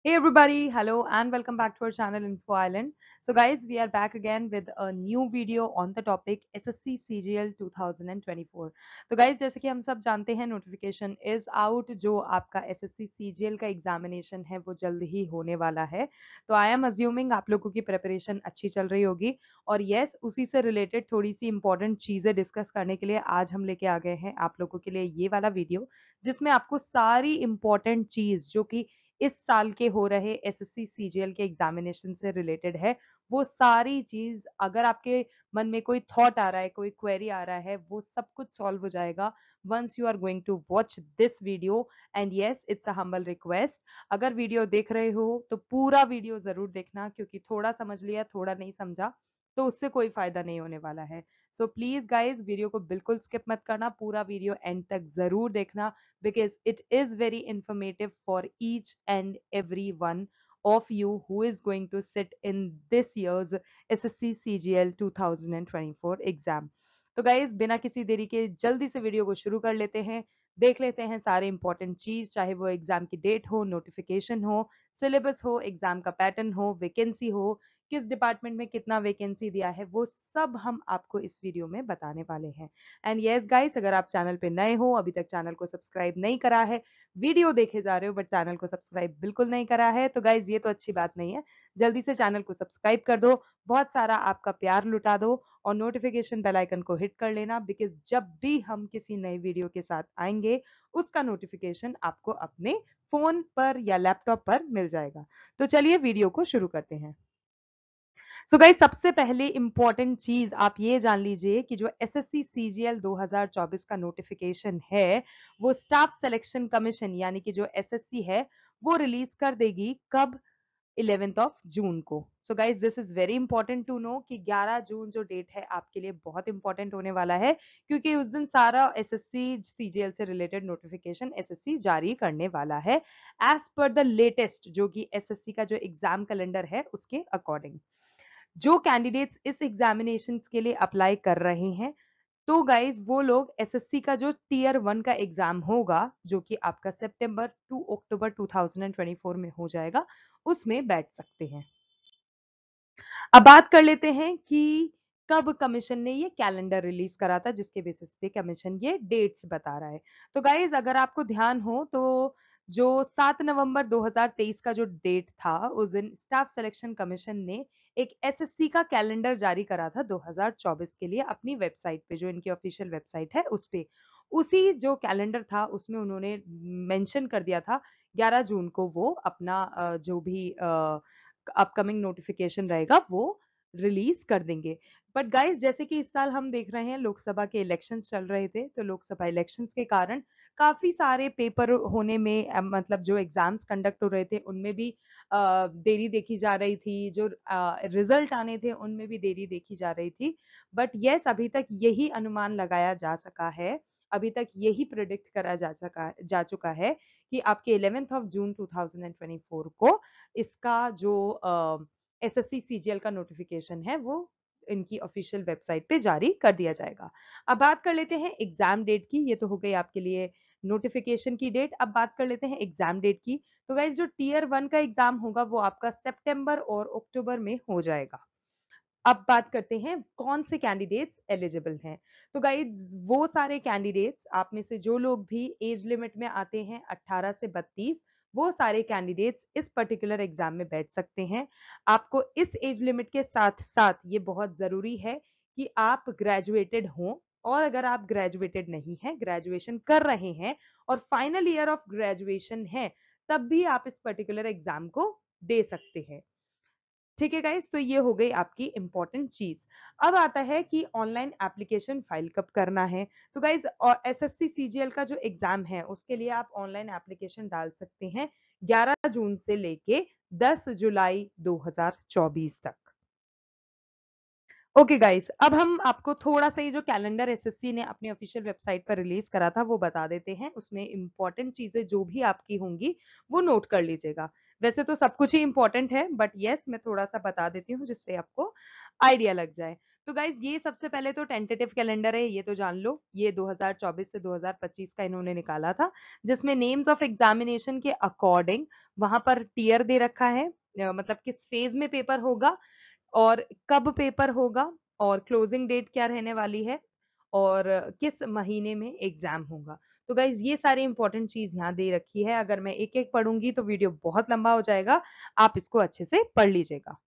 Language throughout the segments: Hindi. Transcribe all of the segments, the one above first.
Hey everybody, hello and welcome back to our channel Info Island. So guys, we are back again with a new video on the topic SSC CGL 2024. तो guys, जैसे कि हम सब जानते हैं नोटिफिकेशन इज आउट। जो आपका SSC CGL का एग्जामिनेशन है वो जल्द ही होने वाला है। तो आई एम अज्यूमिंग आप लोगों की प्रिपरेशन अच्छी चल रही होगी और यस, उसी से रिलेटेड थोड़ी सी इंपॉर्टेंट चीजें डिस्कस करने के लिए आज हम लेके आ गए हैं आप लोगों के लिए ये वाला वीडियो, जिसमें आपको सारी इंपॉर्टेंट चीज जो कि इस साल के हो रहे एसएससी सीजीएल के एग्जामिनेशन से रिलेटेड है, वो सारी चीज अगर आपके मन में कोई थॉट आ रहा है, कोई क्वेरी आ रहा है, वो सब कुछ सॉल्व हो जाएगा once you are going to watch this video. And yes, it's a humble request, अगर वीडियो देख रहे हो तो पूरा वीडियो जरूर देखना, क्योंकि थोड़ा समझ लिया थोड़ा नहीं समझा तो उससे कोई फायदा नहीं होने वाला है। सो प्लीज गाइज, वीडियो को बिल्कुल स्किप मत करना, पूरा वीडियो एंड तक जरूर देखना, because it is very informative for each and every one of you who is going to sit in this year's SSC CGL 2024 exam. तो गाइज, बिना किसी देरी के जल्दी से वीडियो को शुरू कर लेते हैं, देख लेते हैं सारे इंपॉर्टेंट चीज, चाहे वो एग्जाम की डेट हो, नोटिफिकेशन हो, सिलेबस हो, एग्जाम का पैटर्न हो, वैकेंसी हो, किस डिपार्टमेंट में कितना वैकेंसी दिया है, वो सब हम आपको इस वीडियो में बताने वाले हैं। एंड यस गाइस, अगर आप चैनल पे नए हो, अभी तक चैनल को सब्सक्राइब नहीं करा है, वीडियो देखे जा रहे हो बट चैनल को सब्सक्राइब बिल्कुल नहीं करा है, तो गाइस ये तो अच्छी बात नहीं है। जल्दी से चैनल को सब्सक्राइब कर दो, बहुत सारा आपका प्यार लुटा दो और नोटिफिकेशन बेल आइकन को हिट कर लेना, बिकॉज जब भी हम किसी नई वीडियो के साथ आएंगे उसका नोटिफिकेशन आपको अपने फोन पर या लैपटॉप पर मिल जाएगा। तो चलिए वीडियो को शुरू करते हैं। सो गाइस, सबसे पहले इंपॉर्टेंट चीज आप ये जान लीजिए कि जो एसएससी सीजीएल 2024 का नोटिफिकेशन है, वो स्टाफ सिलेक्शन कमीशन यानी कि जो एसएससी है वो रिलीज कर देगी कब? 11th ऑफ जून को। So guys, this is very important to know कि 11 जून जो डेट है आपके लिए बहुत इंपॉर्टेंट होने वाला है, क्योंकि उस दिन सारा एसएससी सीजीएल से रिलेटेड नोटिफिकेशन एसएससी जारी करने वाला है, एज पर द लेटेस्ट जो कि एसएससी का जो एग्जाम कैलेंडर है उसके अकॉर्डिंग। जो कैंडिडेट्स इस एग्जामिनेशन के लिए अप्लाई कर रहे हैं, तो गाइज वो लोग एसएससी का जो टीयर 1 का एग्जाम होगा, जो कि आपका सितंबर टू अक्टूबर 2024 में हो जाएगा, उसमें बैठ सकते हैं। अब बात कर लेते हैं कि कब कमीशन ने ये कैलेंडर रिलीज करा था, जिसके बेसिस पे कमीशन ये डेट्स बता रहा है। तो गाइज, अगर आपको ध्यान हो तो जो 7 नवंबर 2023 का जो डेट था, उस दिन स्टाफ सिलेक्शन कमीशन ने एक एसएससी का कैलेंडर जारी करा था 2024 के लिए अपनी वेबसाइट पे, जो इनकी ऑफिशियल वेबसाइट है उस पे। उसी जो कैलेंडर था उसमें उन्होंने मेंशन कर दिया था 11 जून को वो अपना जो भी अपकमिंग नोटिफिकेशन रहेगा वो रिलीज कर देंगे। बट गाइस, जैसे कि इस साल हम देख रहे हैं लोकसभा के इलेक्शंस चल रहे थे, तो लोकसभा इलेक्शंस के कारण काफी सारे पेपर होने में मतलब जो एग्जाम्स कंडक्ट हो रहे थे उनमें भी देरी देखी जा रही थी, जो रिजल्ट आने थे उनमें भी देरी देखी जा रही थी। बट यस, अभी तक यही अनुमान लगाया जा सका है, अभी तक यही प्रिडिक्ट करा जा चुका है कि आपके 11th ऑफ जून 2024 को इसका जो एसएससी सीजीएल का नोटिफिकेशन है वो इनकी ऑफिशियल वेबसाइट पे जारी कर दिया जाएगा। अब बात कर लेते हैं एग्जाम डेट की, ये तो हो गई आपके लिए नोटिफिकेशन की डेट। अब बात कर लेते हैं एग्जाम डेट की। तो गाइस, जो टीयर 1 का एग्जाम होगा वो आपका सितंबर और अक्टूबर में हो जाएगा। अब बात करते हैं कौन से कैंडिडेट्स एलिजिबल हैं। तो गाइज, वो सारे कैंडिडेट्स आप में से जो लोग भी एज लिमिट में आते हैं 18 से 32, वो सारे कैंडिडेट्स इस पर्टिकुलर एग्जाम में बैठ सकते हैं। आपको इस एज लिमिट के साथ साथ ये बहुत जरूरी है कि आप ग्रेजुएटेड हों, और अगर आप ग्रेजुएटेड नहीं हैं, ग्रेजुएशन कर रहे हैं और फाइनल ईयर ऑफ ग्रेजुएशन है, तब भी आप इस पर्टिकुलर एग्जाम को दे सकते हैं। ठीक है गाइस, तो ये हो गई आपकी इंपॉर्टेंट चीज। अब आता है कि ऑनलाइन एप्लीकेशन फाइल कब करना है। तो गाइस, एसएससी सीजीएल का जो एग्जाम है उसके लिए आप ऑनलाइन एप्लीकेशन डाल सकते हैं 11 जून से लेके 10 जुलाई 2024 तक। ओके गाइस, अब हम आपको थोड़ा सा ये जो कैलेंडर एसएससी ने अपनी ऑफिशियल वेबसाइट पर रिलीज करा था वो बता देते हैं। उसमें इंपॉर्टेंट चीजें जो भी आपकी होंगी वो नोट कर लीजिएगा। वैसे तो सब कुछ ही इंपॉर्टेंट है, बट यस, मैं थोड़ा सा बता देती हूँ जिससे आपको आइडिया लग जाए। तो गाइज ये सबसे पहले तो टेंटेटिव कैलेंडर है, ये तो जान लो, ये 2024 से 2025 का इन्होंने निकाला था, जिसमें नेम्स ऑफ एग्जामिनेशन के अकॉर्डिंग वहां पर टीयर दे रखा है, मतलब किस फेज में पेपर होगा और कब पेपर होगा और क्लोजिंग डेट क्या रहने वाली है और किस महीने में एग्जाम होगा। तो गाइज ये सारी इंपॉर्टेंट चीज यहाँ दे रखी है। अगर मैं एक एक पढ़ूंगी तो वीडियो बहुत लंबा हो जाएगा, आप इसको अच्छे से पढ़ लीजिएगा।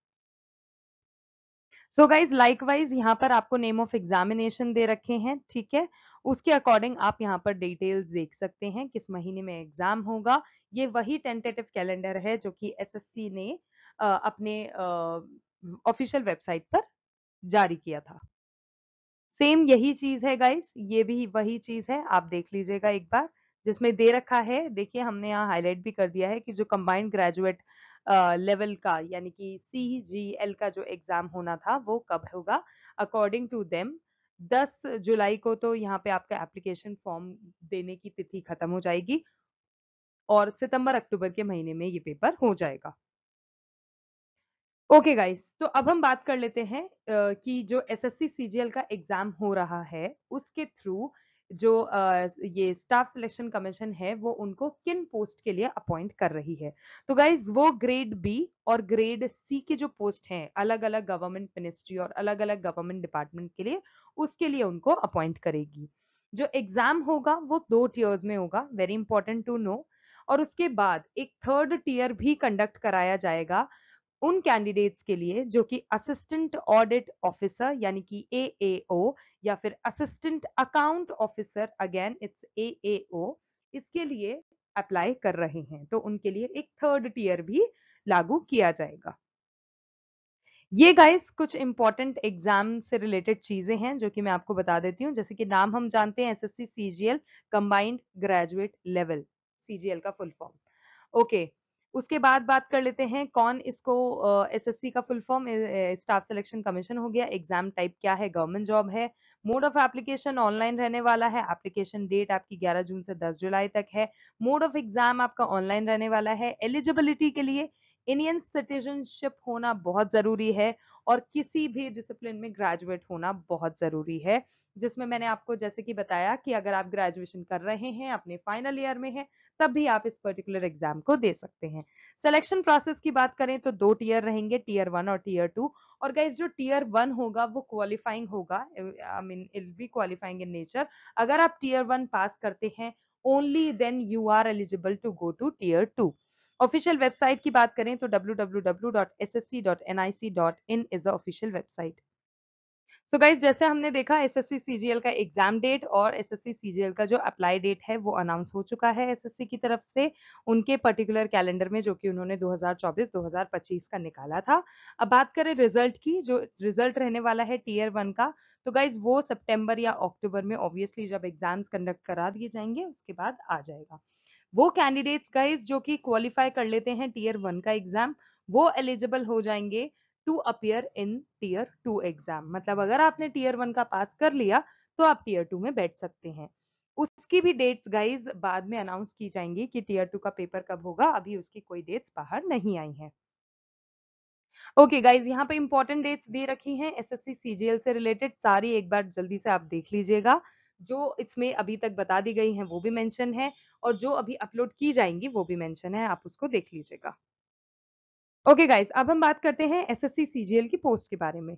सो गाइज लाइकवाइज यहाँ पर आपको नेम ऑफ एग्जामिनेशन दे रखे हैं, ठीक है। उसके अकॉर्डिंग आप यहाँ पर डिटेल्स देख सकते हैं किस महीने में एग्जाम होगा। ये वही टेंटेटिव कैलेंडर है जो कि एसएससी ने अपने ऑफिशियल वेबसाइट पर जारी किया था। सेम यही चीज है गाइस, ये भी वही चीज है, आप देख लीजिएगा एक बार, जिसमें दे रखा है। देखिए हमने यहाँ हाईलाइट भी कर दिया है कि जो कंबाइंड ग्रेजुएट लेवल का यानी कि CGL का जो एग्जाम होना था वो कब होगा अकॉर्डिंग टू देम। 10 जुलाई को तो यहाँ पे आपका एप्लीकेशन फॉर्म देने की तिथि खत्म हो जाएगी और सितंबर अक्टूबर के महीने में ये पेपर हो जाएगा। ओके गाइस, तो अब हम बात कर लेते हैं कि जो एसएससी सीजीएल का एग्जाम हो रहा है उसके थ्रू जो ये स्टाफ सिलेक्शन कमीशन है वो उनको किन पोस्ट के लिए अपॉइंट कर रही है। तो गाइस वो ग्रेड बी और ग्रेड सी की जो पोस्ट हैं अलग अलग गवर्नमेंट मिनिस्ट्री और अलग अलग गवर्नमेंट डिपार्टमेंट के लिए, उसके लिए उनको अपॉइंट करेगी। जो एग्जाम होगा वो 2 टीयर्स में होगा, वेरी इंपॉर्टेंट टू नो। और उसके बाद एक थर्ड टीयर भी कंडक्ट कराया जाएगा उन कैंडिडेट्स के लिए जो कि असिस्टेंट ऑडिट ऑफिसर यानी कि AAO या फिर assistant account officer, again it's AAO, इसके लिए अप्लाई कर रहे हैं। तो उनके लिए एक थर्ड टीयर भी लागू किया जाएगा। ये गाइस कुछ इंपॉर्टेंट एग्जाम से रिलेटेड चीजें हैं जो कि मैं आपको बता देती हूँ। जैसे कि नाम हम जानते हैं SSC CGL combined graduate level, CGL का फुल फॉर्म। ओके, उसके बाद बात कर लेते हैं कौन इसको, एसएससी का full form staff selection commission हो गया। एग्जाम टाइप क्या है, गवर्नमेंट जॉब है। मोड ऑफ एप्लीकेशन ऑनलाइन रहने वाला है। एप्लीकेशन डेट आपकी 11 जून से 10 जुलाई तक है। मोड ऑफ एग्जाम आपका ऑनलाइन रहने वाला है। एलिजिबिलिटी के लिए इंडियन सिटीजनशिप होना बहुत जरूरी है और किसी भी डिसिप्लिन में ग्रेजुएट होना बहुत जरूरी है, जिसमें मैंने आपको जैसे कि बताया कि अगर आप ग्रेजुएशन कर रहे हैं, अपने फाइनल ईयर में हैं, तब भी आप इस पर्टिकुलर एग्जाम को दे सकते हैं। सिलेक्शन प्रोसेस की बात करें तो 2 टीयर रहेंगे, टीयर 1 और टीयर 2। और गाइस जो टीयर 1 होगा वो क्वालिफाइंग होगा, I mean it be qualifying in nature. अगर आप टीयर 1 पास करते हैं, only then you are eligible to go to tier 2। Official website की बात करें तो www.ssc.nic.in is the official website. So guys जैसे हमने देखा एसएससी सीजीएल का एग्जाम डेट और एसएससी सीजीएल का जो अप्लाई डेट है वो अनाउंस हो चुका है एसएससी की तरफ से उनके पर्टिकुलर कैलेंडर में, जो कि उन्होंने 2024-2025 का निकाला था। अब बात करें रिजल्ट की, जो रिजल्ट रहने वाला है टीयर 1 का, तो गाइज वो सितंबर या अक्टूबर में ऑब्वियसली जब एग्जाम्स कंडक्ट करा दिए जाएंगे उसके बाद आ जाएगा। वो कैंडिडेट्स गाइस जो कि क्वालिफाई कर लेते हैं टीयर 1 का एग्जाम, वो एलिजिबल हो जाएंगे to appear in tier 2 exam. मतलब अगर आपने टीयर 1 का पास कर लिया तो आप टीयर 2 में बैठ सकते हैं। उसकी भी डेट्स गाइज बाद में अनाउंस की जाएंगी कि टीयर 2 का पेपर कब होगा, अभी उसकी कोई डेट्स बाहर नहीं आई हैं। ओके गाइज, यहाँ पे इंपॉर्टेंट डेट्स दे रखी हैं एसएससी सीजीएल से रिलेटेड, सारी एक बार जल्दी से आप देख लीजिएगा। जो इसमें अभी तक बता दी गई हैं वो भी मेंशन है और जो अभी अपलोड की जाएंगी वो भी मेंशन है, आप उसको देख लीजिएगा। ओके गाइज, अब हम बात करते हैं एसएससी सीजीएल की पोस्ट के बारे में।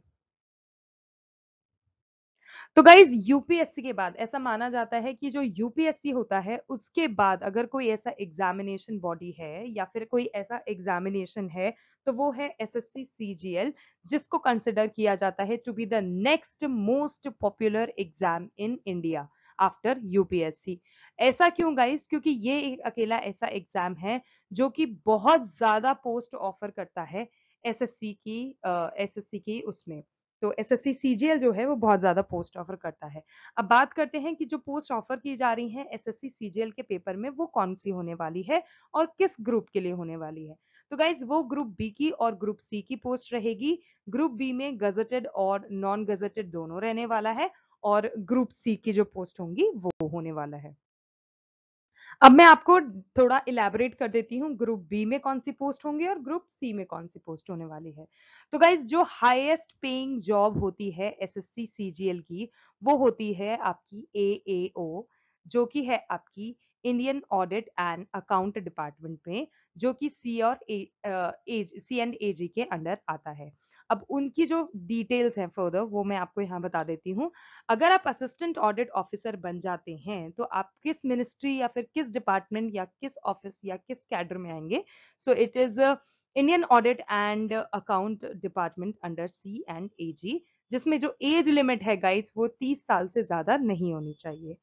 तो गाइज यूपीएससी के बाद ऐसा माना जाता है कि जो यूपीएससी होता है उसके बाद अगर कोई ऐसा एग्जामिनेशन बॉडी है या फिर कोई ऐसा एग्जामिनेशन है तो वो है एसएससी सीजीएल, जिसको कंसिडर किया जाता है to be the next most popular exam in India after UPSC. ऐसा क्यों गाइस, क्योंकि ये एक अकेला ऐसा एग्जाम है जो कि बहुत ज्यादा पोस्ट ऑफर करता है एसएससी की उसमें। तो एसएससी सीजीएल जो है वो बहुत ज्यादा पोस्ट ऑफर करता है। अब बात करते हैं कि जो पोस्ट ऑफर की जा रही है एसएससी सीजीएल के पेपर में वो कौन सी होने वाली है और किस ग्रुप के लिए होने वाली है। तो गाइज वो ग्रुप बी की और ग्रुप सी की पोस्ट रहेगी। ग्रुप बी में गजेटेड और नॉन गजेटेड दोनों रहने वाला है और ग्रुप सी की जो पोस्ट होंगी वो होने वाला है। अब मैं आपको थोड़ा इलैबोरेट कर देती हूँ ग्रुप बी में कौन सी पोस्ट होंगी और ग्रुप सी में कौन सी पोस्ट होने वाली है। तो गाइज जो हाईएस्ट पेइंग जॉब होती है एसएससी सीजीएल की, वो होती है आपकी एएओ, जो कि है आपकी Indian audit and account department में, जो कि सी एंड एजी के अंडर आता है। अब उनकी जो डिटेल्स हैं फर्दर वो मैं आपको यहाँ बता देती हूँ। अगर आप असिस्टेंट ऑडिट ऑफिसर बन जाते हैं तो आप किस मिनिस्ट्री या फिर किस डिपार्टमेंट या किस ऑफिस या किस कैडर में आएंगे? So it is Indian audit and account department under C and AG, जिसमें जो एज लिमिट है गाइस वो 30 साल से ज्यादा नहीं होनी चाहिए।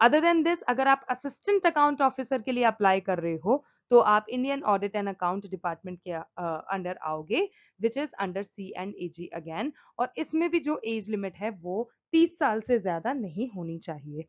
अदर देन दिस, अगर आप असिस्टेंट अकाउंट ऑफिसर के लिए अप्लाई कर रहे हो तो आप Indian audit and account department के अंडर आओगे, which is under C and AG again. और इसमें भी जो एज लिमिट है वो 30 साल से ज्यादा नहीं होनी चाहिए।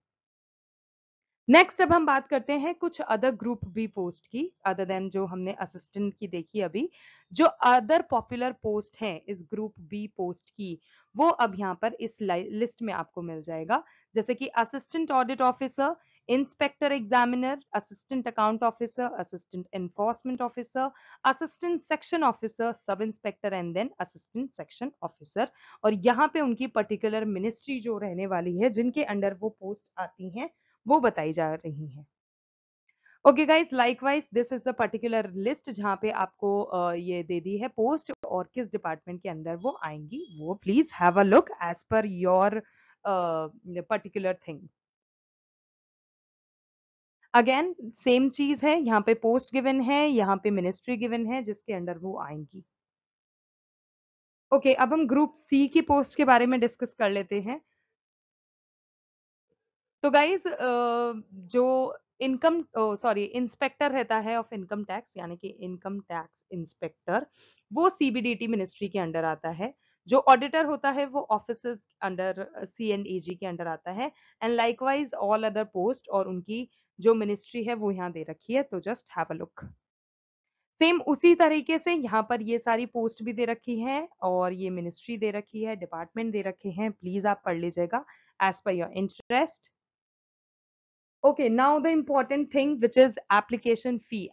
नेक्स्ट अब हम बात करते हैं कुछ अदर ग्रुप बी पोस्ट की, अदर देन जो हमने असिस्टेंट की देखी अभी। जो अदर पॉपुलर पोस्ट है इस ग्रुप बी पोस्ट की, वो अब यहाँ पर इस लिस्ट में आपको मिल जाएगा। जैसे कि assistant audit officer, inspector examiner, assistant account officer, assistant enforcement officer, assistant section officer, sub inspector and then assistant section officer. और यहाँ पे उनकी पर्टिकुलर मिनिस्ट्री जो रहने वाली है, जिनके अंडर वो पोस्ट आती हैं, वो बताई जा रही हैं। Okay guys, likewise this is the particular list जहां पे आपको ये दे दी है पोस्ट और किस डिपार्टमेंट के अंदर वो आएंगी। वो please have a look as per your particular thing. Again same चीज है, यहाँ पे पोस्ट गिवन है, यहाँ पे मिनिस्ट्री गिवन है जिसके अंडर वो आएंगी। ओके अब हम ग्रुप सी की पोस्ट के बारे में डिस्कस कर लेते हैं। तो गाइज जो इनकम सॉरी इंस्पेक्टर रहता है ऑफ इनकम टैक्स, यानी कि इनकम टैक्स इंस्पेक्टर, वो सीबीडीटी मिनिस्ट्री के अंडर आता है। जो ऑडिटर होता है वो ऑफिसर्स अंडर सी एंड एजी के अंडर आता है। And likewise all other post और उनकी जो मिनिस्ट्री है वो यहाँ दे रखी है, तो just have a look. Same उसी तरीके से यहाँ पर ये सारी पोस्ट भी दे रखी है और ये मिनिस्ट्री दे रखी है, डिपार्टमेंट दे रखे हैं, प्लीज आप पढ़ लीजिएगा as per your interest. Okay, now the important thing, which is application fee.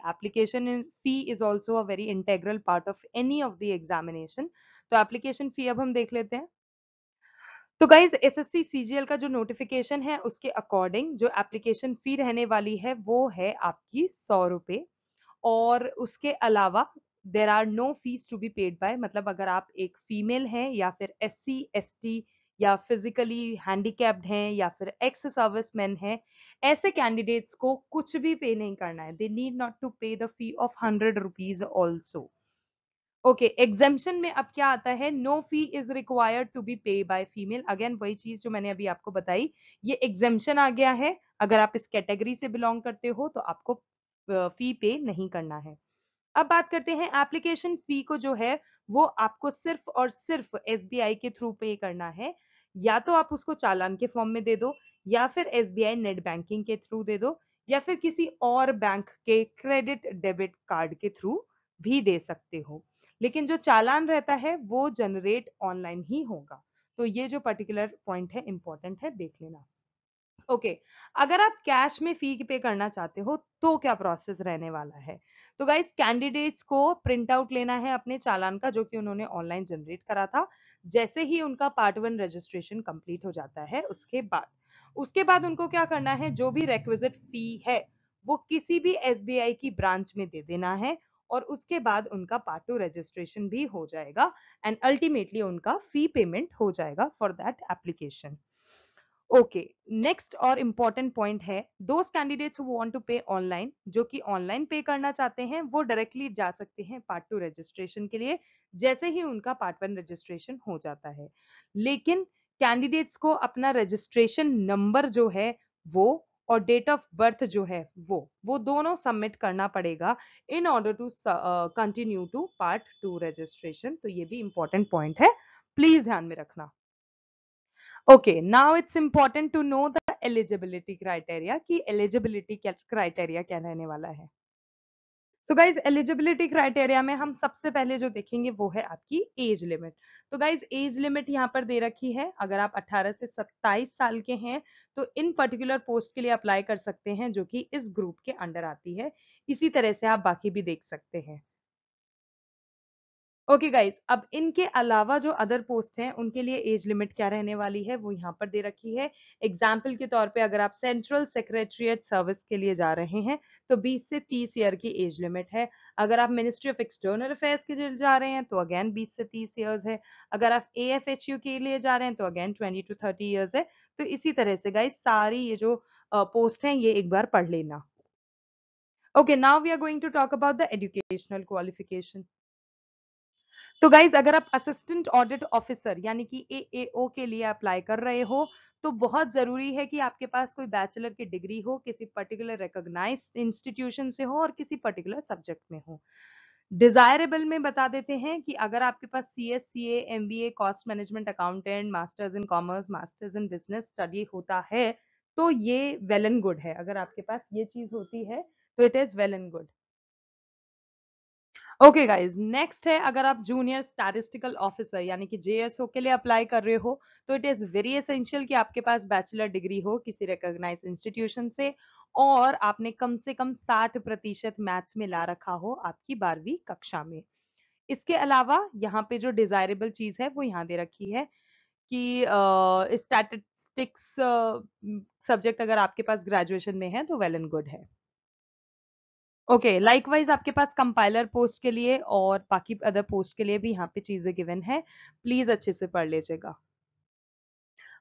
Fee is also a very integral part of any of the examination. तो application fee अब हम देख लेते हैं। तो गाइज एसएससी सीजीएल का जो नोटिफिकेशन है उसके अकॉर्डिंग जो एप्लीकेशन फी रहने वाली है वो है आपकी 100 रुपए। और उसके अलावा there are no fees to be paid by, मतलब अगर आप एक फीमेल हैं या फिर एससी एसटी या फिजिकली हैंडीकैप्ड हैं या फिर एक्स सर्विसमैन हैं, ऐसे कैंडिडेट्स को कुछ भी पे नहीं करना है। They need not to pay the fee of 100 rupees also. Okay, exemption में अब क्या आता है, no fee is required to be pay by female. Again वही चीज जो मैंने अभी आपको बताई, ये एग्जेम्पशन आ गया है। अगर आप इस कैटेगरी से बिलोंग करते हो तो आपको फी पे नहीं करना है। अब बात करते हैं एप्लीकेशन फी को, जो है वो आपको सिर्फ और सिर्फ एसबीआई के थ्रू पे करना है। या तो आप उसको चालान के फॉर्म में दे दो, या फिर एसबीआई नेट बैंकिंग के थ्रू दे दो, या फिर किसी और बैंक के क्रेडिट डेबिट कार्ड के थ्रू भी दे सकते हो। लेकिन जो चालान रहता है वो जनरेट ऑनलाइन ही होगा। तो ये जो पर्टिकुलर पॉइंट है इंपॉर्टेंट है, देख लेना। ओके अगर आप कैश में फी पे करना चाहते हो तो क्या प्रोसेस रहने वाला है। तो गाइस कैंडिडेट्स को प्रिंट आउट लेना है अपने चालान का, जो कि उन्होंने ऑनलाइन जनरेट करा था। जैसे ही उनका पार्ट 1 रजिस्ट्रेशन कंप्लीट हो जाता है उसके बाद उनको क्या करना है, जो भी रेक्विजिट फी है वो किसी भी एसबीआई की ब्रांच में दे देना है। और उसके बाद उनका पार्ट 2 रजिस्ट्रेशन भी हो जाएगा एंड अल्टीमेटली उनका फी पेमेंट हो जाएगा for that application. Okay, next और इम्पॉर्टेंट पॉइंट है, those candidates who want to pay online, जो कि ऑनलाइन पे करना चाहते हैं वो डायरेक्टली जा सकते हैं पार्ट 2 रजिस्ट्रेशन के लिए, जैसे ही उनका पार्ट 1 रजिस्ट्रेशन हो जाता है। लेकिन कैंडिडेट्स को अपना रजिस्ट्रेशन नंबर जो है वो और डेट ऑफ बर्थ जो है वो दोनों सबमिट करना पड़ेगा in order to continue to part 2 registration. तो ये भी इंपॉर्टेंट पॉइंट है, प्लीज ध्यान में रखना। Okay, now it's important to know the eligibility criteria कि eligibility criteria क्या रहने वाला है। सो गाइज एलिजिबिलिटी क्राइटेरिया में हम सबसे पहले जो देखेंगे वो है आपकी एज लिमिट। तो गाइज एज लिमिट यहाँ पर दे रखी है, अगर आप 18 से 27 साल के हैं तो इन पर्टिकुलर पोस्ट के लिए अप्लाई कर सकते हैं जो कि इस ग्रुप के अंडर आती है। इसी तरह से आप बाकी भी देख सकते हैं। ओके गाइज, अब इनके अलावा जो अदर पोस्ट हैं उनके लिए एज लिमिट क्या रहने वाली है वो यहाँ पर दे रखी है। एग्जाम्पल के तौर पे अगर आप सेंट्रल सेक्रेटरीट सर्विस के लिए जा रहे हैं तो 20 से 30 ईयर की एज लिमिट है। अगर आप मिनिस्ट्री ऑफ एक्सटर्नल अफेयर्स के लिए जा रहे हैं तो अगेन 20 से 30 ईयर्स है। अगर आप AFHU के लिए जा रहे हैं तो अगेन 20 to 30 ईयर्स है। तो इसी तरह से गाइज सारी ये जो पोस्ट हैं ये एक बार पढ़ लेना। Okay, now we are going to talk about the educational qualification. तो गाइज अगर आप असिस्टेंट ऑडिट ऑफिसर यानी कि AAO के लिए अप्लाई कर रहे हो तो बहुत जरूरी है कि आपके पास कोई बैचलर की डिग्री हो, किसी पर्टिकुलर रिकॉग्नाइज्ड इंस्टीट्यूशन से हो और किसी पर्टिकुलर सब्जेक्ट में हो। डिजायरेबल में बता देते हैं कि अगर आपके पास CSCA, MBA, cost management accountant, masters in commerce, masters in business study होता है तो ये वेल एंड गुड है। अगर आपके पास ये चीज होती है तो it is well and good. Okay guys, next है अगर आप जूनियर स्टैटिस्टिकल ऑफिसर यानी कि JSO के लिए अप्लाई कर रहे हो तो इट इज वेरी एसेंशियल कि आपके पास बैचलर डिग्री हो किसी रिकॉग्नाइज इंस्टीट्यूशन से और आपने कम से कम 60% मैथ्स में ला रखा हो आपकी 12वीं कक्षा में। इसके अलावा यहाँ पे जो डिजायरेबल चीज है वो यहाँ दे रखी है कि स्टैटिस्टिक्स सब्जेक्ट अगर आपके पास ग्रेजुएशन में है तो वेल एंड गुड है। ओके, लाइकवाइज आपके पास कंपाइलर पोस्ट के लिए और बाकी अदर पोस्ट के लिए भी यहाँ पे चीजें गिवन है, प्लीज अच्छे से पढ़ लीजिएगा।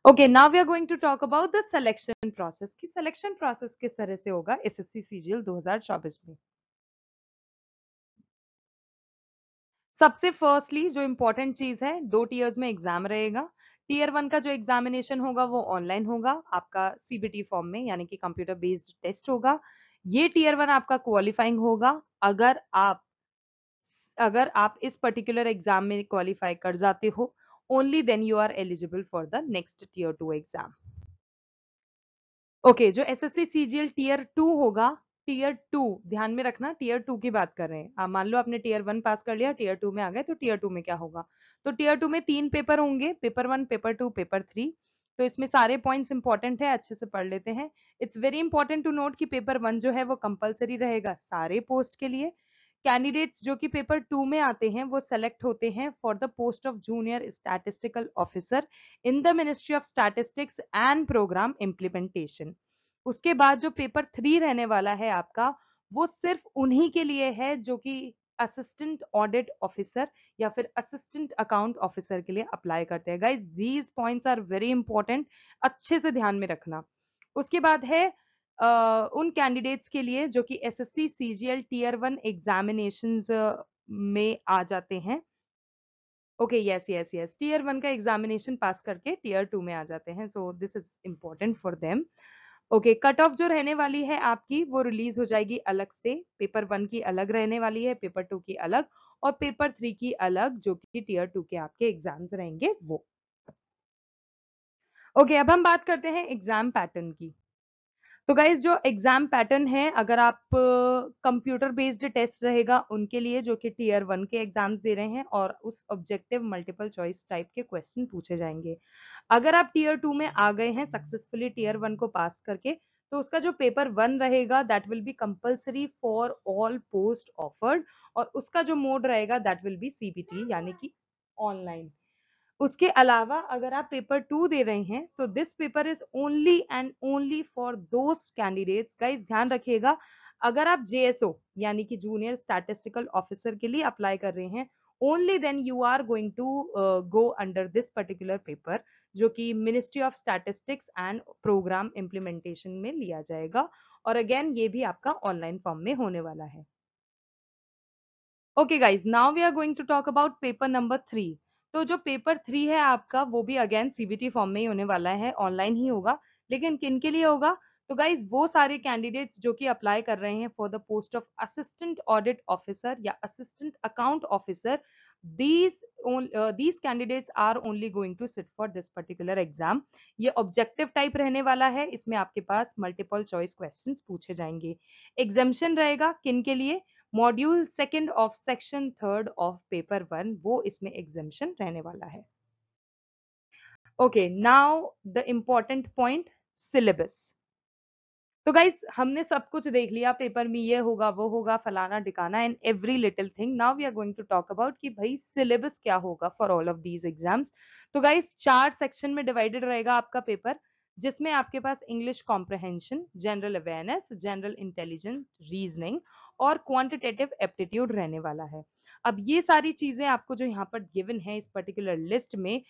Okay, now we are going to talk about the selection process कि सिलेक्शन प्रोसेस किस तरह से होगा SSC CGL 2024 में। सबसे फर्स्टली जो इंपॉर्टेंट चीज है, 2 टीयर्स में एग्जाम रहेगा। टीयर 1 का जो एग्जामिनेशन होगा वो ऑनलाइन होगा आपका CBT फॉर्म में यानी कि कंप्यूटर बेस्ड टेस्ट होगा। ये टीयर 1 आपका क्वालिफाइंग होगा। अगर आप इस पर्टिकुलर एग्जाम में क्वालिफाई कर जाते हो only then you are eligible for the next tier 2 exam. Okay, जो SSC CGL टीयर 2 होगा, टीयर 2 ध्यान में रखना, टीयर 2 की बात कर रहे हैं। मान लो आपने टीयर 1 पास कर लिया, टीयर 2 में आ गए तो टीयर 2 में क्या होगा। तो टीयर 2 में 3 पेपर होंगे, पेपर 1, पेपर 2, पेपर 3। तो इसमें सारे पॉइंट्स इंपॉर्टेंट है, अच्छे से पढ़ लेते हैं। It's very important to note कि पेपर 1 जो है वो कंपलसरी रहेगा सारे पोस्ट के लिए। कैंडिडेट्स जो कि पेपर 2 में आते हैं वो सेलेक्ट होते हैं for the post of junior statistical officer in the ministry of statistics and programme implementation. उसके बाद जो पेपर 3 रहने वाला है आपका वो सिर्फ उन्हीं के लिए है जो कि असिस्टेंट ऑडिट ऑफिसर या फिर असिस्टेंट अकाउंट ऑफिसर के लिए अप्लाई करते हैं। Guys these points are very important, अच्छे से ध्यान में रखना। उसके बाद है उन कैंडिडेट्स के लिए जो कि SSC CGL टीयर 1 एग्जामिनेशंस में आ जाते हैं। Okay, yes yes yes, tier 1 का एग्जामिनेशन पास करके टीयर 2 में आ जाते हैं। So this is important for them. Okay, cut off जो रहने वाली है आपकी वो रिलीज हो जाएगी अलग से। पेपर 1 की अलग रहने वाली है, पेपर 2 की अलग और पेपर 3 की अलग, जो कि टीयर 2 के आपके एग्जाम्स रहेंगे वो। ओके, अब हम बात करते हैं एग्जाम पैटर्न की। तो गाइज जो एग्जाम पैटर्न है, अगर आप कंप्यूटर बेस्ड टेस्ट रहेगा उनके लिए जो कि टीयर 1 के एग्जाम्स दे रहे हैं और उस ऑब्जेक्टिव मल्टीपल चॉइस टाइप के क्वेश्चन पूछे जाएंगे। अगर आप टीयर 2 में आ गए हैं सक्सेसफुली टीयर 1 को पास करके तो उसका जो पेपर 1 रहेगा that will be compulsory for all post offered और उसका जो मोड रहेगा दैट विल बी CBT यानी कि ऑनलाइन। उसके अलावा अगर आप पेपर 2 दे रहे हैं तो this paper is only and only for those candidates. Guys ध्यान रखिएगा, अगर आप JSO यानी कि जूनियर स्टैटिस्टिकल ऑफिसर के लिए अप्लाई कर रहे हैं only then you are going to go under this particular paper जो कि ministry of statistics and programme implementation में लिया जाएगा और अगेन ये भी आपका ऑनलाइन फॉर्म में होने वाला है। Okay guys, now we are going to talk about paper number 3। तो जो पेपर 3 है आपका वो भी अगेन CBT फॉर्म में ही होने वाला है, ऑनलाइन ही होगा। लेकिन किन के लिए होगा, तो गाइज वो सारे कैंडिडेट्स जो कि अप्लाई कर रहे हैं for the post of assistant audit officer या assistant account officer, these candidates are only going to sit for this particular exam। ये ऑब्जेक्टिव टाइप रहने वाला है, इसमें आपके पास मल्टीपल चॉइस क्वेश्चंस पूछे जाएंगे। एग्जामिशन रहेगा किन के लिए, module second of section third of paper 1 वो इसमें एग्जाम्शन रहने वाला है। Okay, now the important point, syllabus. तो गाइज हमने सब कुछ देख लिया, पेपर में ये होगा वो होगा फलाना ढिकाना and every little thing. Now we are going to talk about कि भाई सिलेबस क्या होगा for all of these exams. तो गाइज 4 सेक्शन में डिवाइडेड रहेगा आपका पेपर, जिसमें आपके पास English comprehension, general awareness, general intelligence, reasoning और क्वांटिटेटिव एप्टीट्यूड रहने वाला है। अब ये सारी चीजें आपको जो यहाँ पर गिवन है इस पर्टिकुलर लिस्ट में,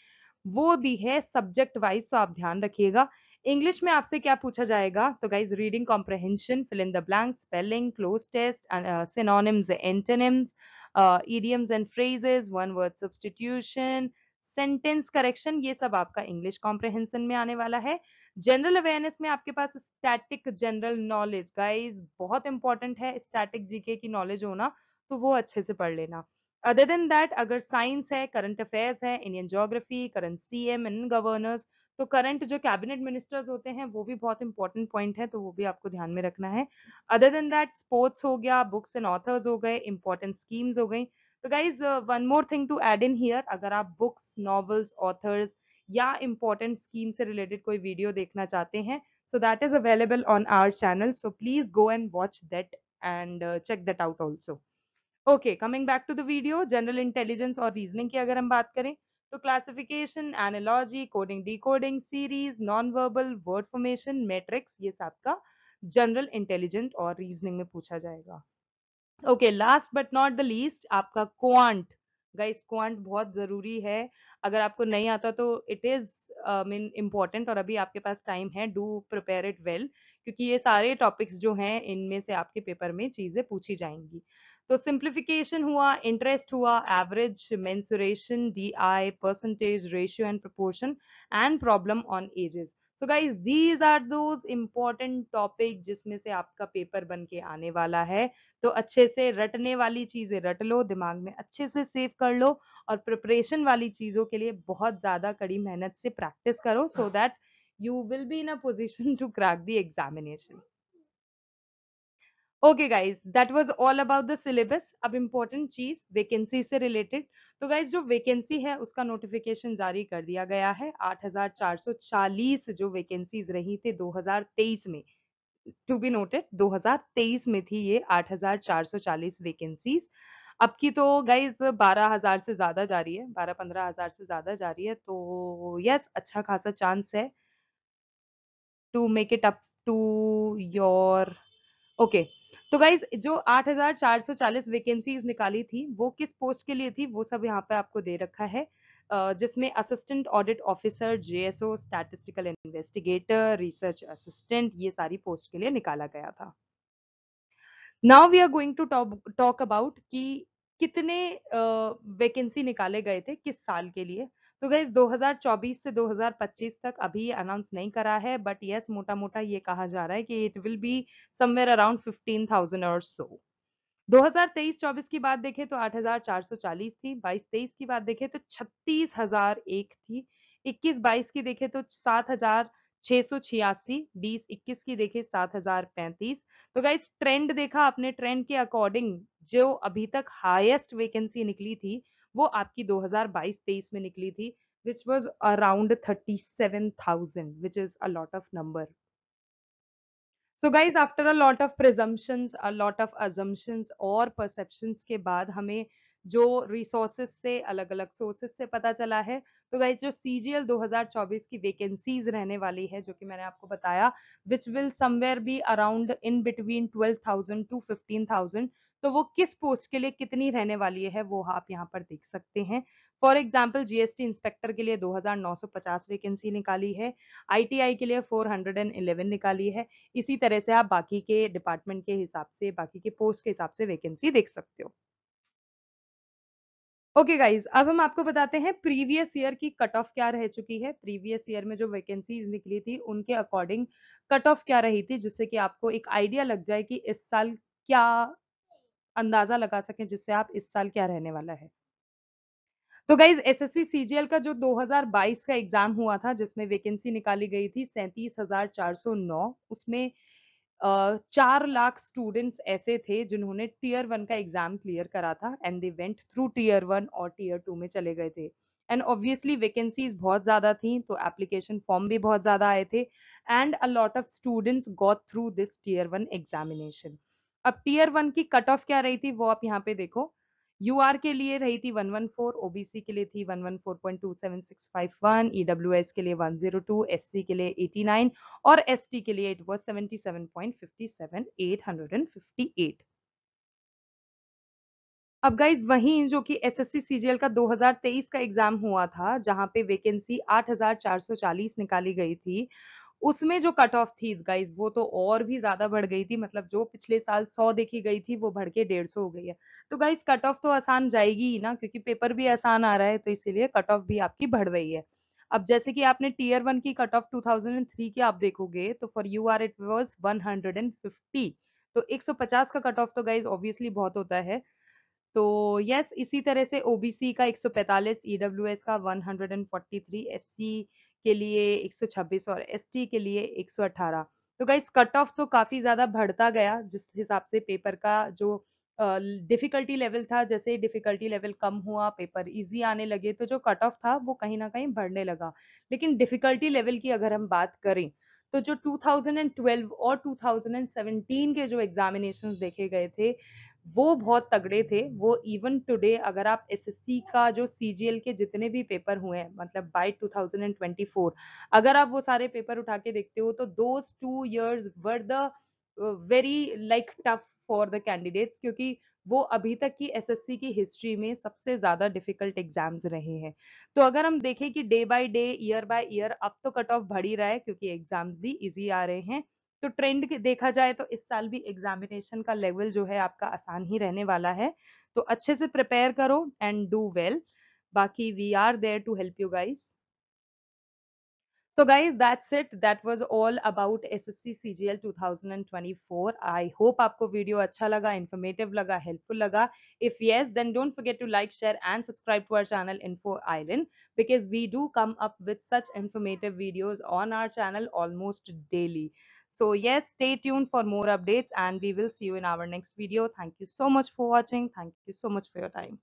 वो दी है सब्जेक्ट वाइज, तो आप ध्यान रखिएगा। इंग्लिश में आपसे क्या पूछा जाएगा, तो guys reading comprehension, fill in the blank, spelling, cloze test, synonyms, antonyms, idioms and phrases, one word substitution, sentence correction, ये सब आपका इंग्लिश कॉम्प्रहेंशन में आने वाला है। जनरल अवेयरनेस में आपके पास स्टैटिक जनरल नॉलेज, गाइज बहुत इंपॉर्टेंट है स्टैटिक जीके की नॉलेज होना, तो वो अच्छे से पढ़ लेना। अदर देन दैट अगर साइंस है, करंट अफेयर्स है, Indian geography, current CM and governors, तो करंट जो कैबिनेट मिनिस्टर्स होते हैं वो भी बहुत इंपॉर्टेंट पॉइंट है, तो वो भी आपको ध्यान में रखना है। अदर देन दैट स्पोर्ट्स हो गया, बुक्स एंड ऑथर्स हो गए, इंपॉर्टेंट स्कीम्स हो गई। तो guys one more thing to add in here, अगर आप बुक्स, नॉवेल्स, ऑथर्स या इंपॉर्टेंट स्कीम से रिलेटेड कोई वीडियो देखना चाहते हैं, so that is available on our channel, so please go and watch that and check that out also. Okay, coming back to the video, general intelligence और रीजनिंग की अगर हम बात करें, तो classification, analogy, coding, decoding, series, non verbal, word formation, matrix, ये सब का जनरल इंटेलिजेंस और रीजनिंग में पूछा जाएगा। Okay, last but not the least आपका क्वांट। गाइस क्वांट बहुत जरूरी है, अगर आपको नहीं आता तो इट इज मीन इम्पोर्टेंट, और अभी आपके पास टाइम है, डू प्रिपेयर इट वेल, क्योंकि ये सारे टॉपिक्स जो हैं इनमें से आपके पेपर में चीजें पूछी जाएंगी। तो सिंप्लीफिकेशन हुआ, इंटरेस्ट हुआ, average, mensuration, DI, percentage, ratio and proportion and problem on ages. So guys these are those important topic जिसमें से आपका पेपर बन के आने वाला है। तो अच्छे से रटने वाली चीजें रट लो, दिमाग में अच्छे से सेव कर लो, और प्रिपरेशन वाली चीजों के लिए बहुत ज्यादा कड़ी मेहनत से प्रैक्टिस करो, so that you will be in a position to crack the examination. Okay guys, that was all about the syllabus. अब इंपॉर्टेंट चीज वैकेंसी से रिलेटेड, तो गाइज जो वैकेंसी है उसका नोटिफिकेशन जारी कर दिया गया है। 8,440 जो वैकेंसीज रही थी 2023 में, टू बी नोटेड 2023 में थी ये 8,440 वैकेंसीज। अब की तो गाइज 12,000 से ज्यादा जा रही है, 12-15 हजार से ज्यादा जा रही है, तो यस अच्छा खासा चांस है to make it up to your. Okay, तो गाइज जो 8,440 वैकेंसीज निकाली थी वो किस पोस्ट के लिए थी, वो सब यहाँ पे आपको दे रखा है, जिसमें assistant audit officer, JSO, statistical investigator, research assistant, ये सारी पोस्ट के लिए निकाला गया था। Now we are going to talk about कि कितने वैकेंसी निकाले गए थे किस साल के लिए। तो गाइज 2024 से 2025 तक अभी ये अनाउंस नहीं करा है, बट यस मोटा मोटा ये कहा जा रहा है कि it will be somewhere around 15,000 और सो। 2023-24 की बात देखें तो 8,440 थी, 22-23 की बात देखें तो 36,001 थी, 21-22 की देखें तो 7,686, 20-21 की देखें 7,035। तो गाइस ट्रेंड देखा आपने, ट्रेंड के अकॉर्डिंग जो अभी तक हाईएस्ट वैकेंसी निकली थी वो आपकी 2022-23 में निकली थी, which was around 37,000, which is a lot of number. So guys after a lot of presumptions, a lot of assumptions और परसेप्शंस के बाद हमें जो रिसोर्सेज से, अलग अलग सोर्सेज से पता चला है, तो गाइज जो सीजीएल 2024 की वैकेंसीज रहने वाली है, जो कि मैंने आपको बताया, which will somewhere be around in between 12,000 to 15,000, तो वो किस पोस्ट के लिए कितनी रहने वाली है वो आप यहाँ पर देख सकते हैं। फॉर एग्जाम्पल जीएसटी इंस्पेक्टर के लिए 2,950 वैकेंसी निकाली है, आईटीआई के लिए 411 निकाली है, इसी तरह से आप बाकी के डिपार्टमेंट के हिसाब से, बाकी के पोस्ट के हिसाब से वैकेंसी देख सकते हो। ओके गाइज, अब हम आपको बताते हैं प्रीवियस ईयर की कट ऑफ क्या रह चुकी है। प्रीवियस ईयर में जो वैकेंसीज निकली थी उनके अकॉर्डिंग कट ऑफ क्या रही थी, जिससे कि आपको एक आइडिया लग जाए कि इस साल क्या, अंदाजा लगा सकें जिससे आप इस साल क्या रहने वाला है। तो गाइज एसएससी सीजीएल का जो 2022 का एग्जाम हुआ था, जिसमें वैकेंसी निकाली गई थी 37,409, उसमें 4 लाख स्टूडेंट्स ऐसे थे जिन्होंने टीयर 1 का एग्जाम क्लियर करा था and they went through tier 1 और टीयर 2 में चले गए थे। एंड ऑब्वियसली वैकेंसीज बहुत ज़्यादा थी, तो एप्लीकेशन फॉर्म भी बहुत ज़्यादा आए थे and a lot of students got through this tier 1 examination. अब टीयर 1 की कट ऑफ क्या रही थी वो आप यहाँ पे देखो। यूआर के लिए रही थी 114, ओबीसी के लिए थी 114.27651, ईडब्ल्यूएस के लिए 102, एससी के लिए 89 और एसटी के लिए इट वाज 77.57 858। अब गाइज वहीं जो कि एसएससी सीजीएल का 2023 का एग्जाम हुआ था जहां पे वैकेंसी 8440 निकाली गई थी, उसमें जो कट ऑफ थी गाइज वो तो और भी ज्यादा बढ़ गई थी। मतलब जो पिछले साल 100 देखी गई थी वो बढ़ के 150 हो गई है। तो गाइज कट ऑफ तो आसान जाएगी ही ना, क्योंकि पेपर भी आसान आ रहा है, तो इसीलिए कट ऑफ भी आपकी बढ़ रही है। अब जैसे कि आपने टीयर 1 की कट ऑफ 2003 की आप देखोगे तो for U R it was 150। तो 150 का कट ऑफ तो गाइज ऑब्वियसली बहुत होता है। तो यस, इसी तरह से ओबीसी का 145, ईडब्ल्यूएस का 143, एससी के लिए 126 और एसटी के लिए 118। तो गाइस कट ऑफ तो काफी ज्यादा बढ़ता गया जिस हिसाब से पेपर का जो डिफिकल्टी लेवल था। जैसे डिफिकल्टी लेवल कम हुआ, पेपर इजी आने लगे, तो जो कट ऑफ था वो कहीं ना कहीं बढ़ने लगा। लेकिन डिफिकल्टी लेवल की अगर हम बात करें तो जो 2012 और 2017 के जो एग्जामिनेशंस देखे गए थे वो बहुत तगड़े थे। वो इवन टुडे अगर आप एसएससी का जो सीजीएल के जितने भी पेपर हुए हैं मतलब बाय 2024, अगर आप वो सारे पेपर उठा के देखते हो तो those 2 years were the very like tough for the candidates, क्योंकि वो अभी तक की एसएससी की हिस्ट्री में सबसे ज्यादा डिफिकल्ट एग्जाम्स रहे हैं। तो अगर हम देखें कि day by day, year by year, अब तो कट ऑफ बढ़ ही रहा है क्योंकि एग्जाम्स भी इजी आ रहे हैं। तो ट्रेंड देखा जाए तो इस साल भी एग्जामिनेशन का लेवल जो है आपका आसान ही रहने वाला है। तो अच्छे से प्रिपेयर करो एंड डू वेल। बाकी we are there to help you guys. So guys, that's it. That was all about SSC CGL 2024. I hope आपको वीडियो अच्छा लगा, informative लगा, helpful लगा. If yes, then don't forget to like, share and subscribe to our channel Info Island, because we do come up with such informative videos on our channel almost daily. So yes, stay tuned for more updates and we will see you in our next video. Thank you so much for watching. Thank you so much for your time.